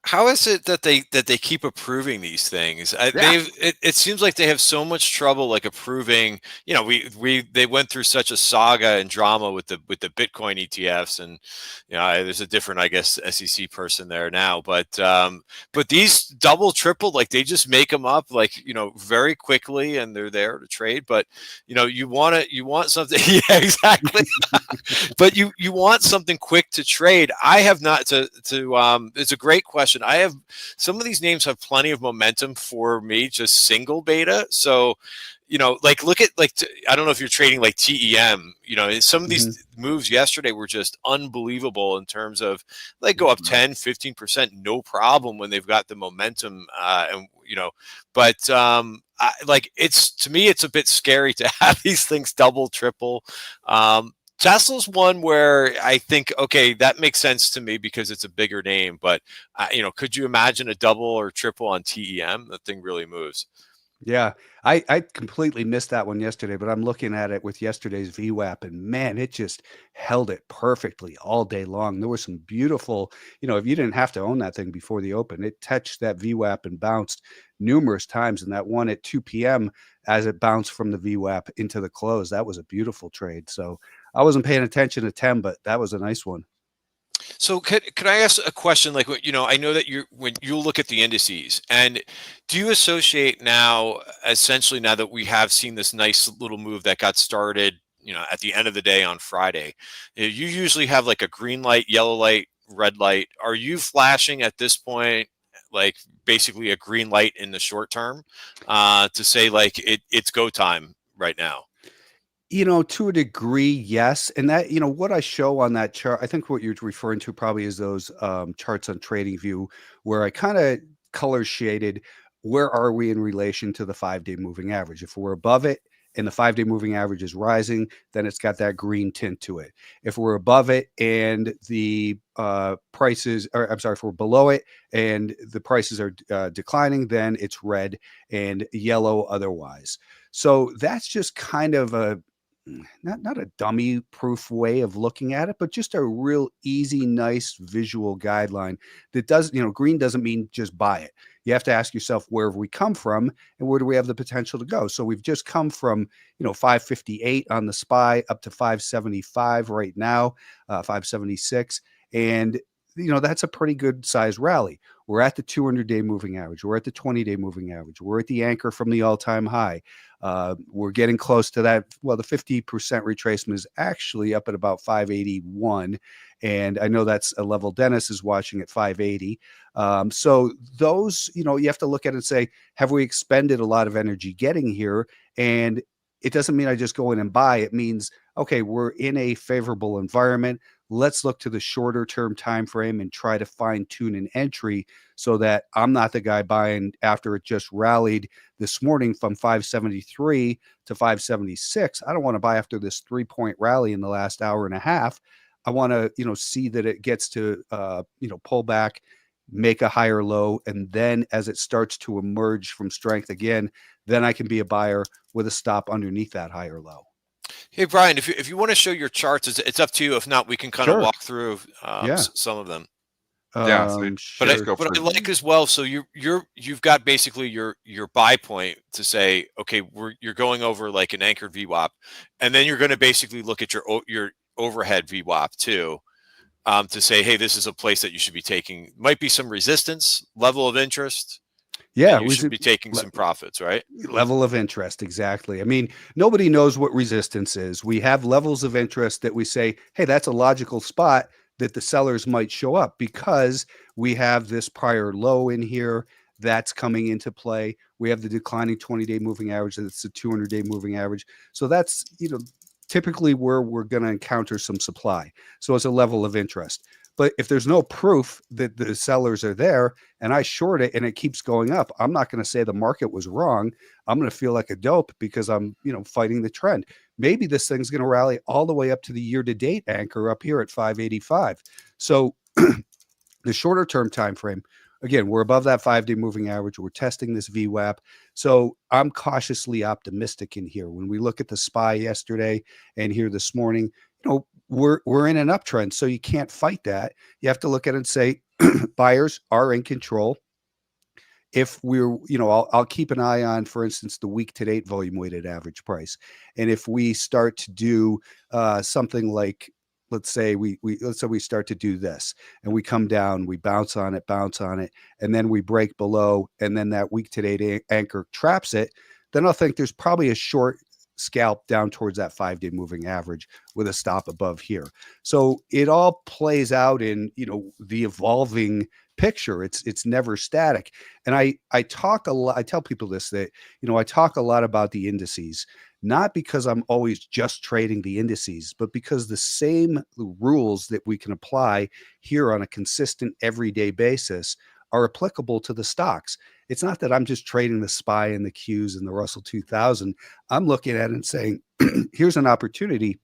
How is it that they keep approving these things? It seems like they have so much trouble like approving. They went through such a saga and drama with the Bitcoin ETFs, and there's a different, I guess, SEC person there now. But these double, triple, like they just make them up like very quickly, and they're there to trade. But you want something, yeah, exactly. But you want something quick to trade. I have not to. It's a great question. I have some of these names have plenty of momentum for me, just single beta. So, like look at I don't know if you're trading like TEM. Some of these moves yesterday were just unbelievable in terms of like go up 10-15%, no problem when they've got the momentum. But it's to me, it's a bit scary to have these things double, triple. Tesla's one where I think, okay, that makes sense to me because it's a bigger name. But, could you imagine a double or triple on TEM? That thing really moves. Yeah, I completely missed that one yesterday, but I'm looking at it with yesterday's VWAP, and man, it just held it perfectly all day long. There was some beautiful, if you didn't have to own that thing before the open, it touched that VWAP and bounced numerous times. And that one at 2 p.m. as it bounced from the VWAP into the close, that was a beautiful trade. So I wasn't paying attention to 10, but that was a nice one. So could I ask a question? Like, I know that when you look at the indices, and do you associate now, essentially now that we have seen this nice little move that got started, at the end of the day on Friday, you usually have like a green light, yellow light, red light. Are you flashing at this point, like basically a green light in the short term, to say like it's go time right now? To a degree, yes. And that, what I show on that chart, I think what you're referring to probably is those charts on TradingView where I kind of color shaded where are we in relation to the 5-day moving average. If we're above it and the 5-day moving average is rising, then it's got that green tint to it. If we're above it and the prices, or I'm sorry, if we're below it and the prices are declining, then it's red and yellow otherwise. So that's just kind of a not a dummy proof way of looking at it, but just a real easy, nice visual guideline that does, green doesn't mean just buy it. You have to ask yourself, where have we come from and where do we have the potential to go? So we've just come from, 558 on the SPY up to 575 right now, 576. And, that's a pretty good size rally. We're at the 200-day moving average. We're at the 20-day moving average. We're at the anchor from the all-time high. We're getting close to that. Well, the 50% retracement is actually up at about 581. And I know that's a level Dennis is watching at 580. So those, you have to look at it and say, have we expended a lot of energy getting here? And it doesn't mean I just go in and buy. It means, okay, we're in a favorable environment. Let's look to the shorter term time frame and try to fine tune an entry so that I'm not the guy buying after it just rallied this morning from 573 to 576. I don't want to buy after this 3-point rally in the last hour and a half. I want to, see that it gets to, pull back, make a higher low. And then as it starts to emerge from strength again, then I can be a buyer with a stop underneath that higher low. Hey, Brian, if you want to show your charts, it's up to you. If not, we can kind of walk through some of them. Yeah, so let's Sure. go But I for like as well. So you've got basically your buy point to say, okay, you're going over like an anchored VWAP, and then you're going to basically look at your overhead VWAP too, to say, hey, this is a place that you should be taking. Might be some resistance, level of interest, Yeah, and you should be taking some profits, right? level of interest, exactly. I mean, nobody knows what resistance is. We have levels of interest that we say, hey, that's a logical spot that the sellers might show up because we have this prior low in here that's coming into play. We have the declining 20-day moving average, that's the 200-day moving average. So that's, typically where we're going to encounter some supply. So it's a level of interest. But if there's no proof that the sellers are there and I short it and it keeps going up, I'm not going to say the market was wrong. I'm going to feel like a dope because I'm, fighting the trend. Maybe this thing's going to rally all the way up to the year-to-date anchor up here at 585. So the shorter term time frame, again, we're above that 5-day moving average. We're testing this VWAP. So I'm cautiously optimistic in here. When we look at the SPY yesterday and here this morning, we're in an uptrend. So you can't fight that. You have to look at it and say buyers are in control. If we're, I'll keep an eye on, for instance, the week to date volume weighted average price. And if we start to do something like, let's say we start to do this and we come down, we bounce on it, and then we break below, and then that week to date anchor traps it, then I'll think there's probably a short scalp down towards that 5-day moving average with a stop above here. So it all plays out in, the evolving picture. It's never static. And I talk a lot, I tell people this, that, I talk a lot about the indices, not because I'm always just trading the indices, but because the same rules that we can apply here on a consistent everyday basis are applicable to the stocks. It's not that I'm just trading the SPY and the Qs and the Russell 2000. I'm looking at it and saying, here's an opportunity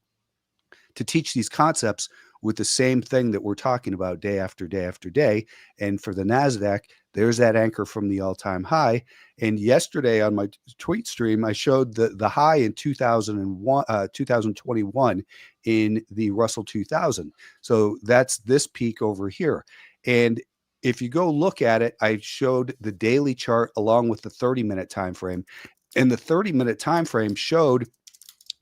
to teach these concepts with the same thing that we're talking about day after day after day. And for the NASDAQ, there's that anchor from the all-time high. And yesterday on my tweet stream, I showed the high in 2021 in the Russell 2000. So that's this peak over here. And if you go look at it, I showed the daily chart along with the 30-minute time frame. And the 30-minute time frame showed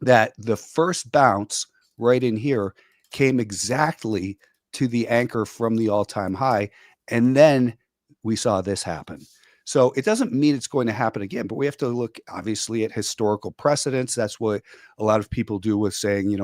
that the first bounce right in here came exactly to the anchor from the all-time high. And then we saw this happen. So it doesn't mean it's going to happen again, but we have to look obviously at historical precedents. That's what a lot of people do with saying,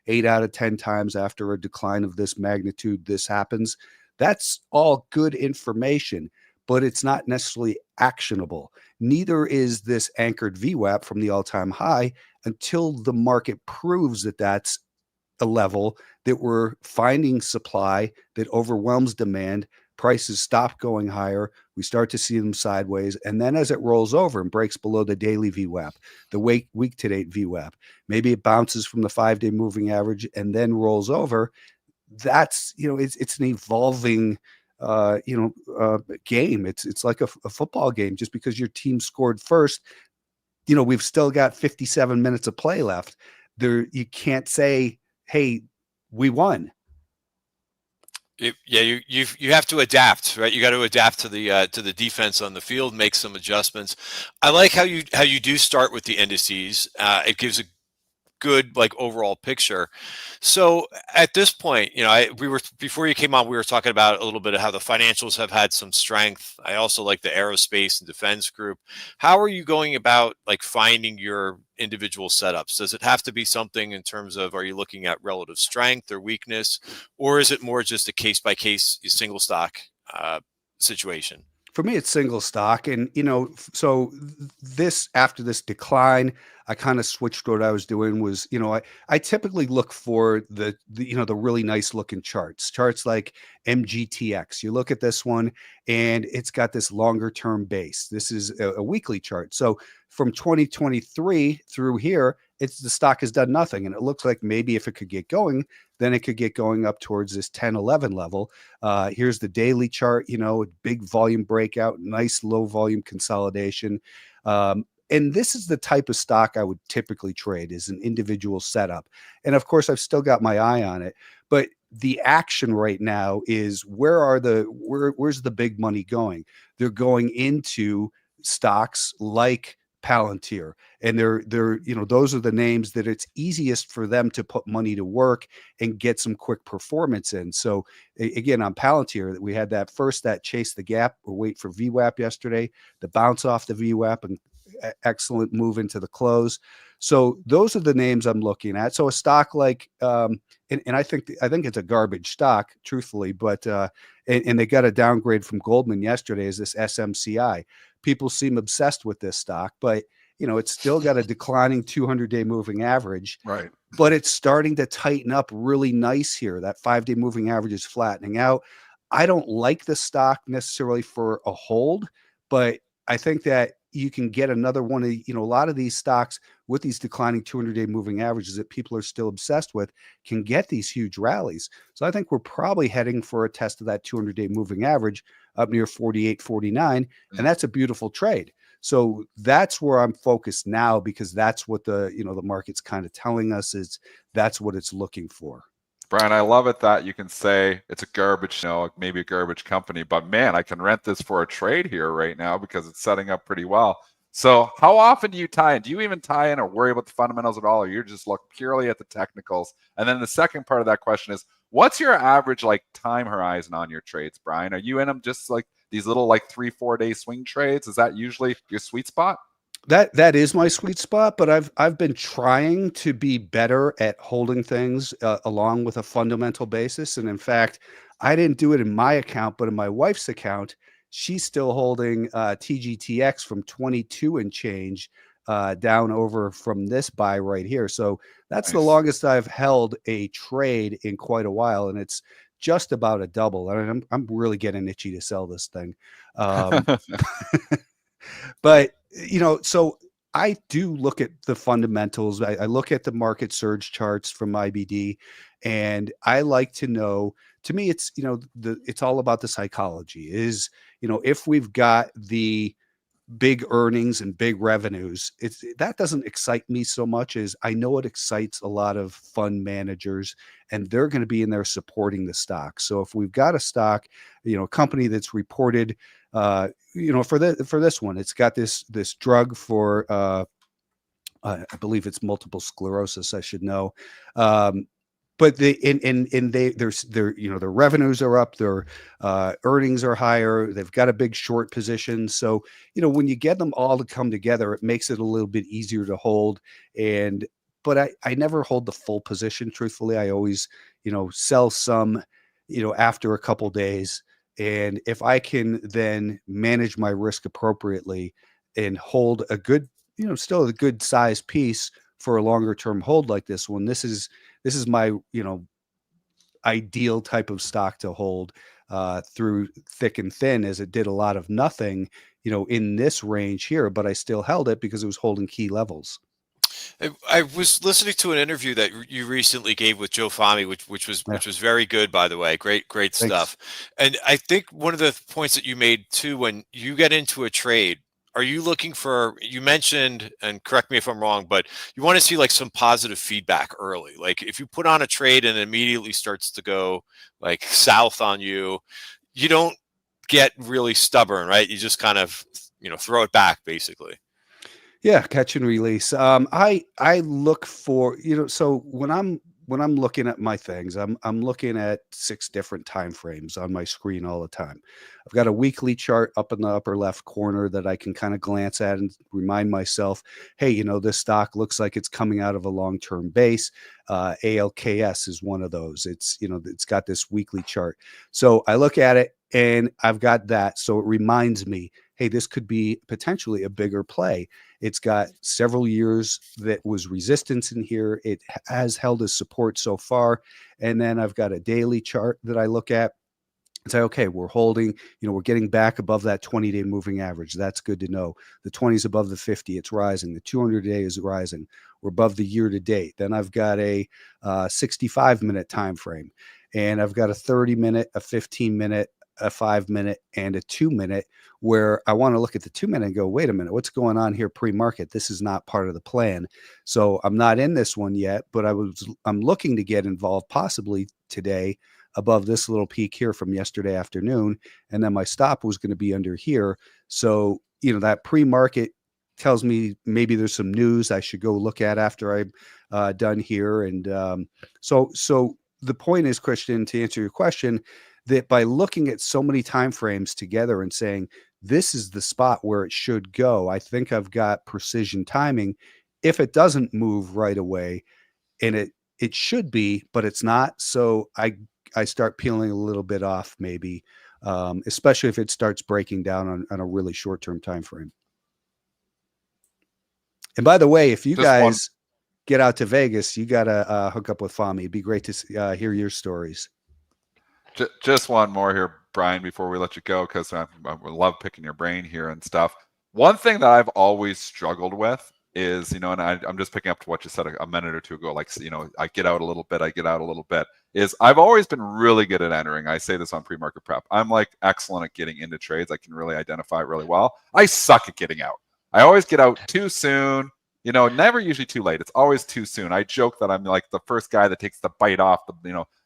8 out of 10 times after a decline of this magnitude, this happens. That's all good information, but it's not necessarily actionable. Neither is this anchored VWAP from the all-time high until the market proves that that's a level that we're finding supply that overwhelms demand. Prices stop going higher. We start to see them sideways. And then as it rolls over and breaks below the daily VWAP, the week to date VWAP, maybe it bounces from the 5-day moving average and then rolls over. That's, it's an evolving, game. It's like a football game. Just because your team scored first, we've still got 57 minutes of play left. You can't say, hey, we won. You have to adapt, right? You got to adapt to the defense on the field, make some adjustments. I like how you do start with the indices. It gives a good overall picture. So at this point, before you came on, we were talking about a little bit of how the financials have had some strength. I also like the aerospace and defense group. How are you going about finding your individual setups? Does it have to be something in terms of, are you looking at relative strength or weakness, or is it more just a case by case single stock situation? For me, it's single stock. And, so after this decline, I kind of switched what I was doing was, I typically look for the really nice looking charts like MGTX. You look at this one and it's got this longer term base. This is a weekly chart. So from 2023 through here, the stock has done nothing. And it looks like maybe if it could get going, then it could get going up towards this 10, 11 level. Here's the daily chart, big volume breakout, nice low volume consolidation. And this is the type of stock I would typically trade, is an individual setup. And of course, I've still got my eye on it. But the action right now is where's the big money going? They're going into stocks like Palantir, and they're those are the names that it's easiest for them to put money to work and get some quick performance in. So again, on Palantir, we had that chase the gap or wait for VWAP yesterday, the bounce off the VWAP and excellent move into the close. So those are the names I'm looking at. So a stock like, and I think it's a garbage stock, truthfully, but and they got a downgrade from Goldman yesterday. Is this SMCI? People seem obsessed with this stock, but it's still got a declining 200-day moving average. Right. But it's starting to tighten up really nice here. That 5-day moving average is flattening out. I don't like the stock necessarily for a hold, but I think that you can get another one of, a lot of these stocks with these declining 200-day moving averages that people are still obsessed with can get these huge rallies. So I think we're probably heading for a test of that 200-day moving average up near 48, 49. And that's a beautiful trade. So that's where I'm focused now, because that's what the market's kind of telling us is that's what it's looking for. Brian, I love it that you can say it's a garbage, maybe a garbage company, but man, I can rent this for a trade here right now because it's setting up pretty well. So how often do you tie in? Do you even tie in or worry about the fundamentals at all, or you just look purely at the technicals? And then the second part of that question is, what's your average time horizon on your trades, Brian? Are you in them just like these little 3-4 day swing trades? Is that usually your sweet spot? That is my sweet spot, but I've been trying to be better at holding things along with a fundamental basis. And in fact, I didn't do it in my account, but in my wife's account, she's still holding TGTX from 22 and change down over from this buy right here. So that's the longest I've held a trade in quite a while, and it's just about a double. And I'm really getting itchy to sell this thing. But so I do look at the fundamentals. I look at the market surge charts from IBD, and I like to know, to me, it's, it's all about the psychology is, if we've got the big earnings and big revenues, that doesn't excite me so much as I know it excites a lot of fund managers, and they're going to be in there supporting the stock. So if we've got a stock, a company that's reported, for this one, it's got this drug for I believe it's multiple sclerosis. I should know. But their revenues are up, their earnings are higher. They've got a big short position. So, when you get them all to come together, it makes it a little bit easier to hold. But I never hold the full position. Truthfully, I always, sell some, after a couple days. And if I can then manage my risk appropriately and hold a good, still a good size piece for a longer term hold like this one, this is my, ideal type of stock to hold through thick and thin, as it did a lot of nothing, in this range here, but I still held it because it was holding key levels. I was listening to an interview that you recently gave with Joe Fahmy, which was very good, by the way. Great Thanks. stuff. And I think one of the points that you made too, when you get into a trade, are you looking for, you mentioned, and correct me if I'm wrong, but you want to see some positive feedback early. Like if you put on a trade and it immediately starts to go south on you, you don't get really stubborn, right? You just kind of, throw it back basically. Yeah, catch and release. I look for, so when I'm looking at my things, I'm looking at 6 different time frames on my screen all the time. I've got a weekly chart up in the upper left corner that I can kind of glance at and remind myself, hey, this stock looks like it's coming out of a long-term base. ALKS is one of those. It's, it's got this weekly chart. So I look at it and I've got that. So it reminds me, hey, this could be potentially a bigger play. It's got several years that was resistance in here. It has held as support so far. And then I've got a daily chart that I look at and say, okay, we're holding, we're getting back above that 20-day moving average. That's good to know. The 20 is above the 50. It's rising. The 200-day is rising. We're above the year to date. Then I've got a 65-minute time frame, and I've got a 30-minute, a 15-minute, a 5 minute and a 2 minute, where I want to look at the 2 minute and go, wait a minute, what's going on here pre-market? This is not part of the plan. So I'm not in this one yet, but I'm looking to get involved possibly today above this little peak here from yesterday afternoon. And then my stop was going to be under here. So, that pre-market tells me maybe there's some news I should go look at after I'm done here. And so the point is, Christian, to answer your question, that by looking at so many time frames together and saying, this is the spot where it should go, I think I've got precision timing. If it doesn't move right away, and it should be, but it's not. So I start peeling a little bit off, maybe, especially if it starts breaking down on a really short-term time frame. And by the way, if you guys get out to Vegas, you got to hook up with Fami. It'd be great to hear your stories. Just one more here, Brian, before we let you go, because I love picking your brain here and stuff. One thing that I've always struggled with is, and I'm just picking up to what you said a minute or two ago, like, I get out a little bit, is I've always been really good at entering. I say this on pre-market prep. I'm like excellent at getting into trades. I can really identify it really well. I suck at getting out. I always get out too soon, never usually too late. It's always too soon. I joke that I'm like the first guy that takes the bite off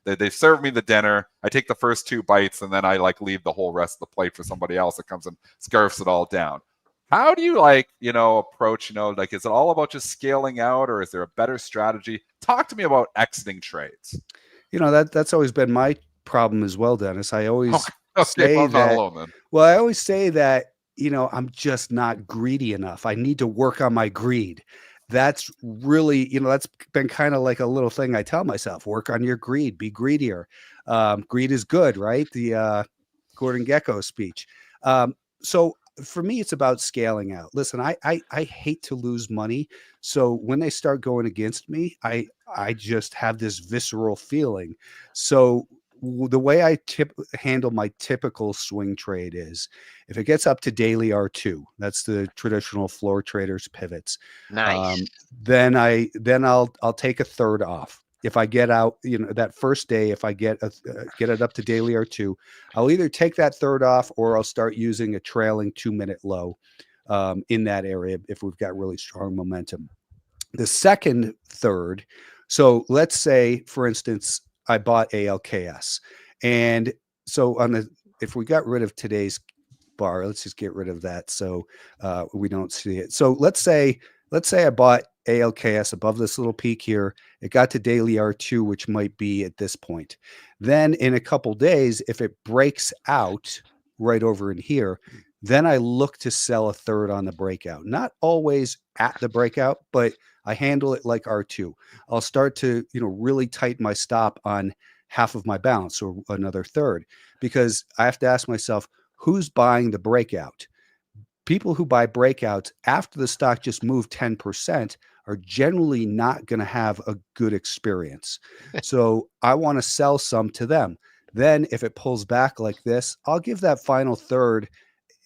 they serve me the dinner. I take the first 2 bites and then I leave the whole rest of the plate for somebody else that comes and scarfs it all down. How do you approach, is it all about just scaling out, or is there a better strategy? Talk to me about exiting trades. That's always been my problem as well, Dennis. I always say well, that. not alone, then. Well, I always say that, I'm just not greedy enough. I need to work on my greed. That's really, that's been kind of like a little thing I tell myself: work on your greed, be greedier. Greed is good, right? The Gordon Gekko speech. So for me, it's about scaling out. Listen, I hate to lose money. So when they start going against me, I just have this visceral feeling. So the way I handle my typical swing trade is, if it gets up to daily R2, that's the traditional floor traders pivots. Nice. Then I'll take a third off. If I get out, that first day, if I get it up to daily R2, I'll either take that third off, or I'll start using a trailing 2 minute low in that area if we've got really strong momentum. The second third. So let's say, for instance, I bought ALKS, and so if we got rid of today's bar, let's just get rid of that so we don't see it. So let's say I bought ALKS above this little peak here. It got to daily R2, which might be at this point. Then in a couple days, if it breaks out right over in here, then I look to sell a third on the breakout. Not always at the breakout, but I handle it like R2. I'll start to, really tighten my stop on half of my balance, or another third, because I have to ask myself, who's buying the breakout? People who buy breakouts after the stock just moved 10% are generally not going to have a good experience. So I want to sell some to them. Then if it pulls back like this, I'll give that final third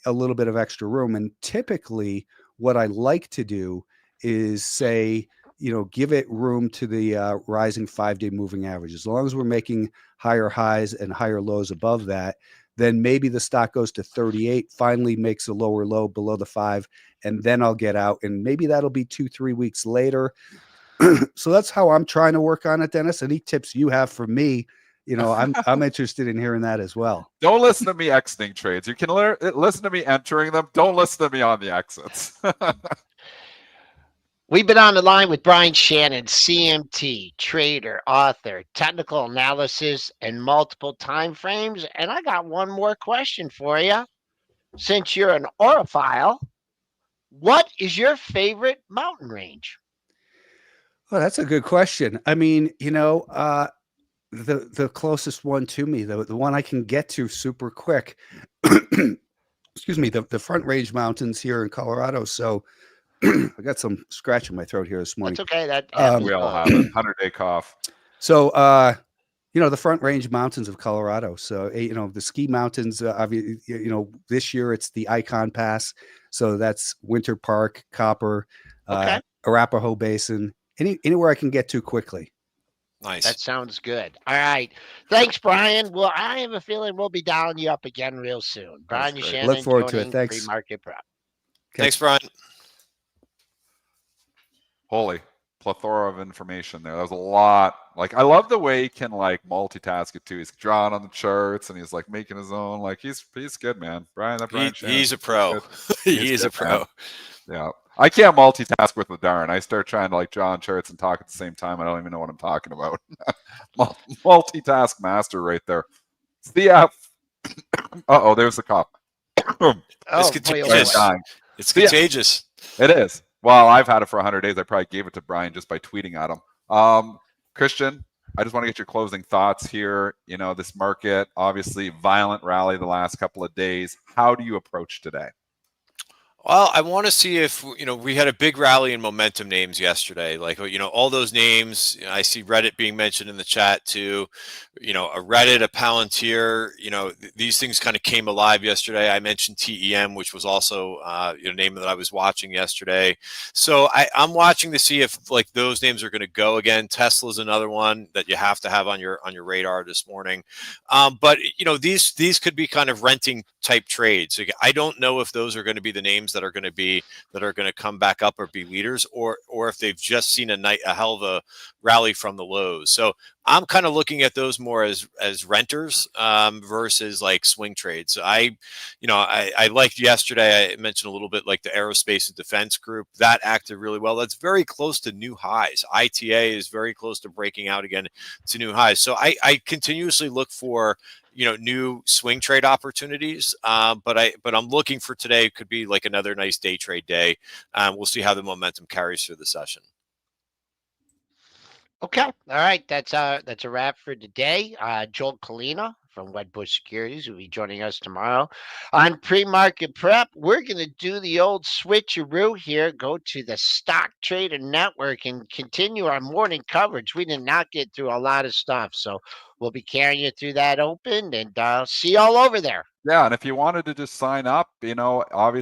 a little bit of extra room. And typically what I like to do is say, give it room to the rising 5-day moving average. As long as we're making higher highs and higher lows above that, then maybe the stock goes to 38, finally makes a lower low below the 5, and then I'll get out. And maybe that'll be 2-3 weeks later. So that's how I'm trying to work on it, Dennis. Any tips you have for me? I'm interested in hearing that as well. Don't listen to me exiting trades. You can listen to me entering them. Don't listen to me on the exits. We've been on the line with Brian Shannon, CMT, trader, author, technical analysis, and multiple time frames. And I got one more question for you. Since you're an orophile, what is your favorite mountain range? Oh, that's a good question. I mean, the closest one to me, the one I can get to super quick, excuse me, the Front Range Mountains here in Colorado. So I got some scratch in my throat here this morning. That's okay. That happens. We all have it. 100-day cough. So, the Front Range Mountains of Colorado. So, the ski mountains, this year it's the Icon Pass. So that's Winter Park, Copper, Okay. Arapahoe Basin, anywhere I can get to quickly. Nice. That sounds good. All right. Thanks, Brian. Well, I have a feeling we'll be dialing you up again real soon. Brian great. Shannon, Look forward to it. joining Thanks. PreMarket Prep. Thanks, Brian. Holy plethora of information there. That was a lot. Like, I love the way he can like multitask it too. He's drawing on the charts and he's like making his own. Like, he's good, man. Brian Shannon. He's a pro. He's He is good, a pro. man. Yeah. I can't multitask with the darn. I start trying to like draw on charts and talk at the same time. I don't even know what I'm talking about. Multitask master right there. CF. Uh-oh, there's the cop. It's boy, contagious. Dying. It's contagious. It is. Well, I've had it for 100 days. I probably gave it to Brian just by tweeting at him. Christian, I just want to get your closing thoughts here. You know, this market, obviously violent rally the last couple of days. How do you approach today? Well, I want to see if, we had a big rally in momentum names yesterday. Like, all those names, I see Reddit being mentioned in the chat too. A Reddit, a Palantir, these things kind of came alive yesterday. I mentioned TEM, which was also a name that I was watching yesterday. So I'm watching to see if like those names are going to go again. Tesla's another one that you have to have on your radar this morning. But these could be kind of renting type trades. I don't know if those are going to be the names that are going to come back up or be leaders, or if they've just seen a hell of a rally from the lows. So I'm kind of looking at those more as renters versus like swing trades. I liked yesterday. I mentioned a little bit like the aerospace and defense group that acted really well. That's very close to new highs. ITA is very close to breaking out again to new highs. So I continuously look for new swing trade opportunities. But I'm looking for today. Could be like another nice day trade day. We'll see how the momentum carries through the session. Okay. All right. That's a wrap for today. Joel Elconin from Wedbush Securities will be joining us tomorrow on PreMarket Prep. We're going to do the old switcheroo here, go to the Stock Trader Network and continue our morning coverage. We did not get through a lot of stuff, so we'll be carrying you through that open, and see you all over there. Yeah, and if you wanted to just sign up, obviously